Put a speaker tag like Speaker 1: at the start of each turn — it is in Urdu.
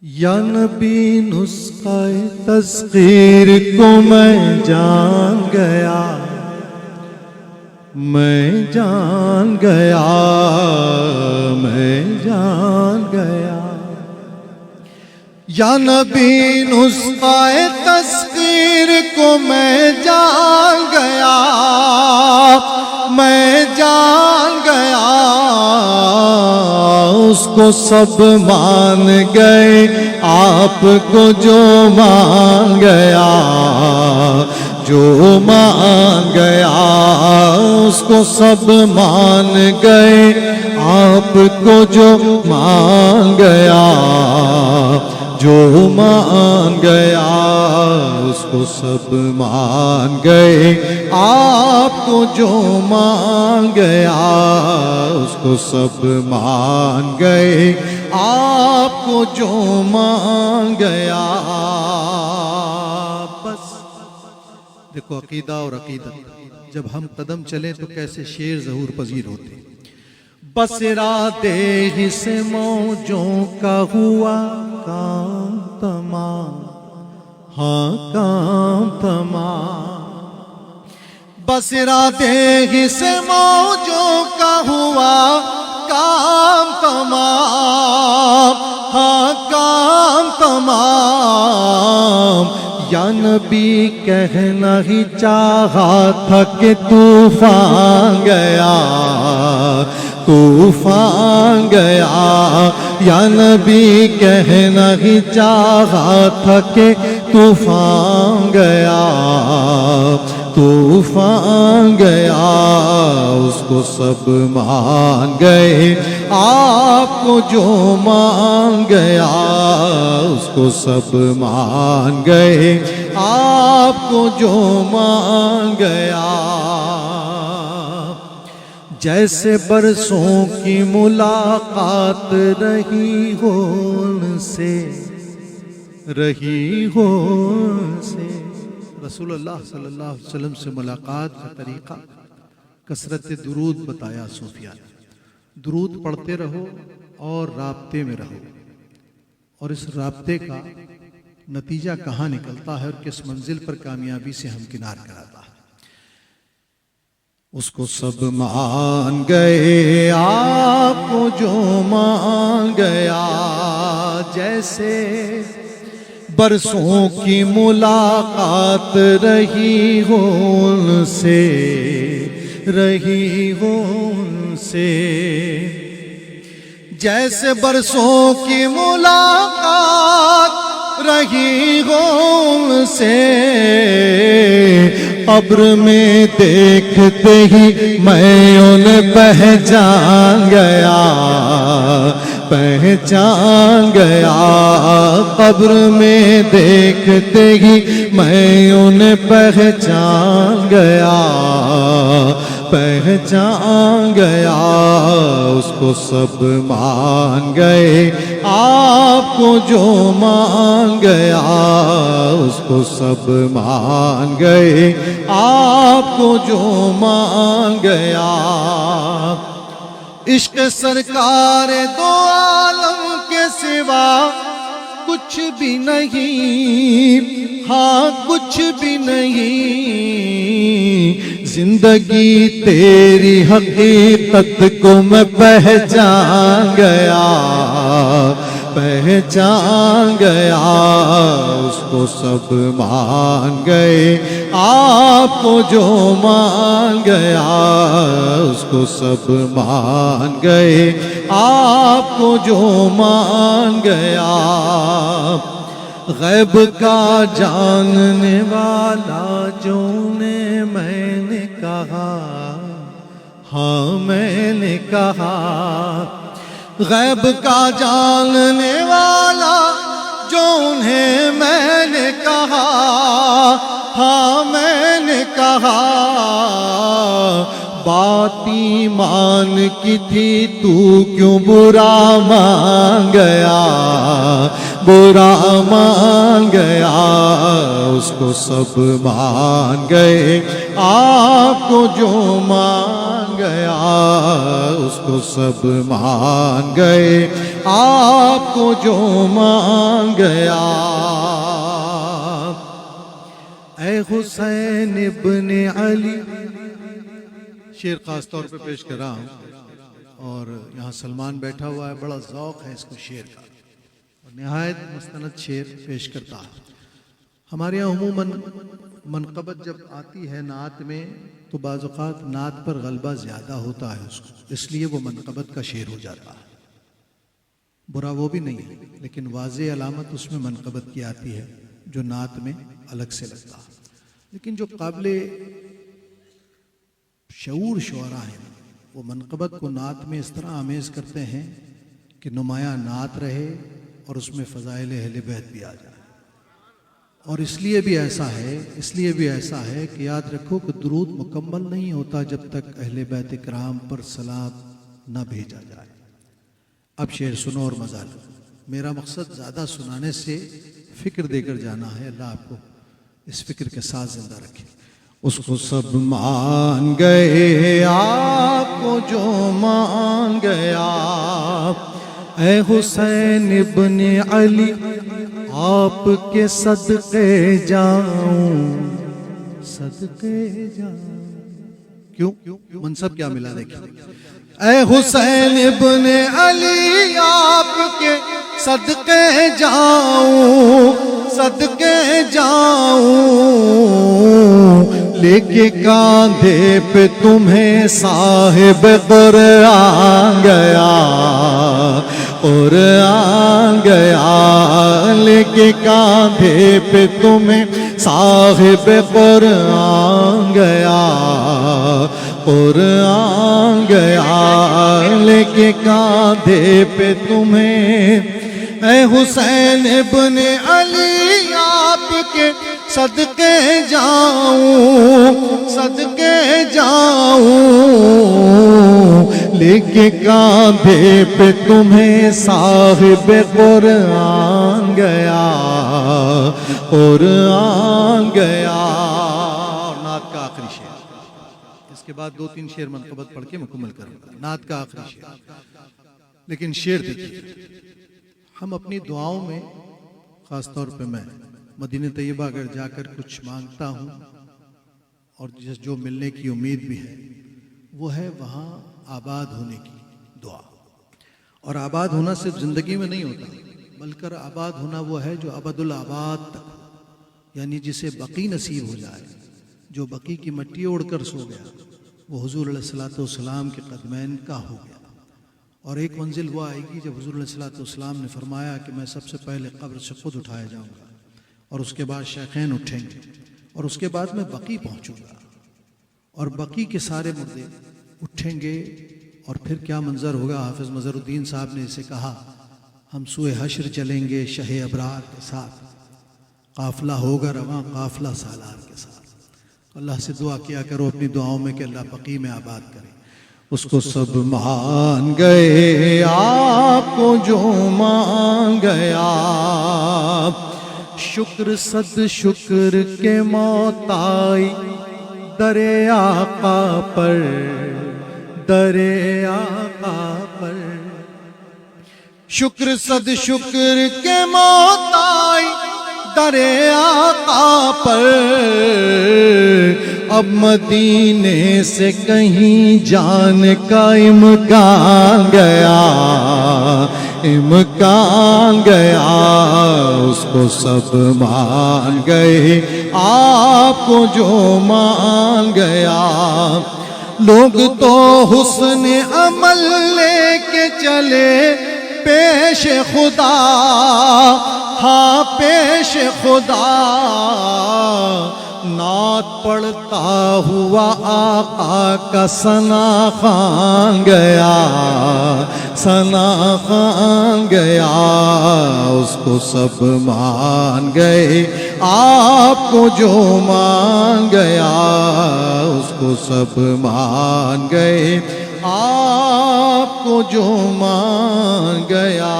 Speaker 1: یا نبی نسخہ تسخیر کو میں جان گیا، میں جان گیا، میں جان گیا۔ یا نبی نسخہ تسخیر کو میں جان گیا، میں جان گیا۔ اس کو سب مان گئے، آپ کو جو مان گیا، جو مان گیا۔ اس کو سب مان گئے، آپ کو جو مان گیا، جو مان گیا۔ اس کو سب مان گئے، آپ کو جو مان گیا۔ اس کو سب مان گئے، آپ کو جو مان گیا۔ بس دیکھو عقیدہ اور عقیدت جب ہم قدم چلیں تو کیسے شعر ظہور پذیر ہوتے۔ بس ارادے سے موجوں کا ہوا کام تمام، ہاں کام تمام۔ بس ارادے سے موجوں کا ہوا کام تمام، ہاں کام تمام۔ یا نبی کہنا ہی چاہا تھا کہ طوفان گیا، طوفان گیا۔ یا نبی کہنا ہی چاہا تھا کہ طوفان گیا، طوفان گیا۔ اس کو سب مان گئے، آپ کو جو مان گیا۔ اس کو سب مان گئے، آپ کو جو مان گیا۔ جیسے برسوں کی ملاقات رہی ہو ان سے، رہی ہو ان سے۔ رسول اللہ صلی اللہ علیہ وسلم سے ملاقات کا طریقہ کثرت درود بتایا صوفیہ نے۔ درود پڑھتے رہو اور رابطے میں رہو، اور اس رابطے کا نتیجہ کہاں نکلتا ہے اور کس منزل پر کامیابی سے ہمکنار کراتا ہے۔ اس کو سب مان گئے، آپ کو جو مان گیا۔ جیسے برسوں کی ملاقات رہی ہو ان سے، رہی ہو ان سے۔ جیسے برسوں کی ملاقات رہی ہو ان سے، قبر میں دیکھتے ہی میں انہیں پہچان گیا، پہچان گیا۔ قبر میں دیکھتے ہی میں انہیں پہچان گیا، پہچان گیا۔ اس کو سب مان گئے، آپ کو جو مان گیا۔ اس کو سب مان گئے، آپ کو جو مان گیا۔ عشق سرکار دو عالم کے سوا کچھ بھی نہیں، ہاں کچھ بھی نہیں۔ زندگی تیری حقیقت کو میں پہچان گیا، پہچان گیا۔ اس کو سب مان گئے، آپ کو جو مان گیا۔ اس کو سب مان گئے، آپ کو جو مان گیا۔ غیب کا جاننے والا جو نے میں نے کہا، ہاں میں نے کہا۔ غیب کا جاننے والا جو انہیں میں نے کہا، ہاں میں نے کہا۔ بات ایمان کی تھی تو کیوں برا مان گیا، برا مان گیا۔ اس کو سب مان گئے، آپ کو جو مان گیا۔ اس کو سب مان گئے، آپ کو جو مانگ گیا. اے حسین ابن علی. شعر خاص طور پہ پیش کر رہا ہوں اور یہاں سلمان بیٹھا ہوا ہے, بڑا ذوق ہے اس کو شعر کا اور نہایت مستند شعر پیش کرتا ہے. ہمارے یہاں عموماً منقبت جب آتی ہے نعت میں تو بعض اوقات نعت پر غلبہ زیادہ ہوتا ہے اس لیے وہ منقبت کا شعر ہو جاتا ہے. برا وہ بھی نہیں ہے, لیکن واضح علامت اس میں منقبت کی آتی ہے جو نعت میں الگ سے لگتا ہے. لیکن جو قابل شعور شعراء ہیں وہ منقبت کو نعت میں اس طرح آمیز کرتے ہیں کہ نمایاں نعت رہے اور اس میں فضائل اہل بیت بھی آ جائے. اور اس لیے بھی ایسا ہے کہ یاد رکھو کہ درود مکمل نہیں ہوتا جب تک اہل بیت کرام پر صلاۃ نہ بھیجا جائے. اب شعر سنو اور مزہ لو. میرا مقصد زیادہ سنانے سے فکر دے کر جانا ہے. اللہ آپ کو اس فکر کے ساتھ زندہ رکھے. اس کو سب مان گئے آپ کو جو مان گیا. اے حسین ابن علی آپ کے صدقے جاؤں, صدقے جاؤں. کیوں منصب کیا ملا دیکھیں. اے حسین ابن علی آپ کے صدقے جاؤں, صدقے جاؤں. لے کے کاندھے پہ تمہیں صاحب قرآن گیا, قرآن گیا. لے کے کاندھے پہ تمہیں صاحب قرآن گیا, قرآن گیا. لے کے کاندھے پہ تمہیں. اے حسین ابن علی آپ کے صدقے جاؤں, صدقے جاؤں. لے کے کاندھے پہ تمہیں صاحب قرآن گیا, قرآن گیا. نعت کا آخری شعر, اس کے بعد 2-3 شعر منقبت پڑھ کے مکمل کروں گا. نعت کا آخری شعر. لیکن شعر دیکھیے, ہم اپنی دعاؤں میں خاص طور پہ میں مدینہ طیبہ اگر جا کر کچھ مانگتا ہوں اور جو ملنے کی امید بھی ہے وہ ہے وہاں آباد ہونے کی دعا. اور آباد ہونا صرف زندگی میں نہیں ہوتا بلکہ آباد ہونا وہ ہے جو ابد الآباد تک, یعنی جسے بقی نصیب ہو جائے. جو بقی کی مٹی اوڑھ کر سو گیا وہ حضور علیہ الصلوۃ والسلام کے قدمین کا ہو گیا. اور ایک منزل وہ آئے گی جب حضور علیہ الصلوۃ والسلام نے فرمایا کہ میں سب سے پہلے قبر سے خود اٹھایا جاؤں گا اور اس کے بعد شیخین اٹھیں گے اور اس کے بعد میں بقی پہنچوں گا اور بقی کے سارے مردے اٹھیں گے. اور پھر کیا منظر ہوگا. حافظ مظہر الدین صاحب نے اسے کہا, ہم سوئے حشر چلیں گے شہ ابرار کے ساتھ, قافلہ ہوگا رواں قافلہ سالار کے ساتھ. اللہ سے دعا کیا کرو اپنی دعاؤں میں کہ اللہ بقی میں آباد کرے. اس کو سب مان گئے آپ کو جو مان گیا. شکر صد شکر کے موت آئی در آقا پر, در آقا پر. شکر صد شکر کے موت آئی در آقا پر. اب مدینے سے کہیں جان کا امکان گیا, امکان گیا. اس کو سب مان گئے آپ کو جو مان گیا. لوگ تو حسن عمل لے کے چلے پیش خدا, ہاں پیش خدا. نعت پڑھتا ہوا آقا کا ثنا خوان گیا, ثنا خوان گیا. اس کو سب مان گئے آپ کو جو مان گیا. اس کو سب مان گئے آپ کو جو مان گیا.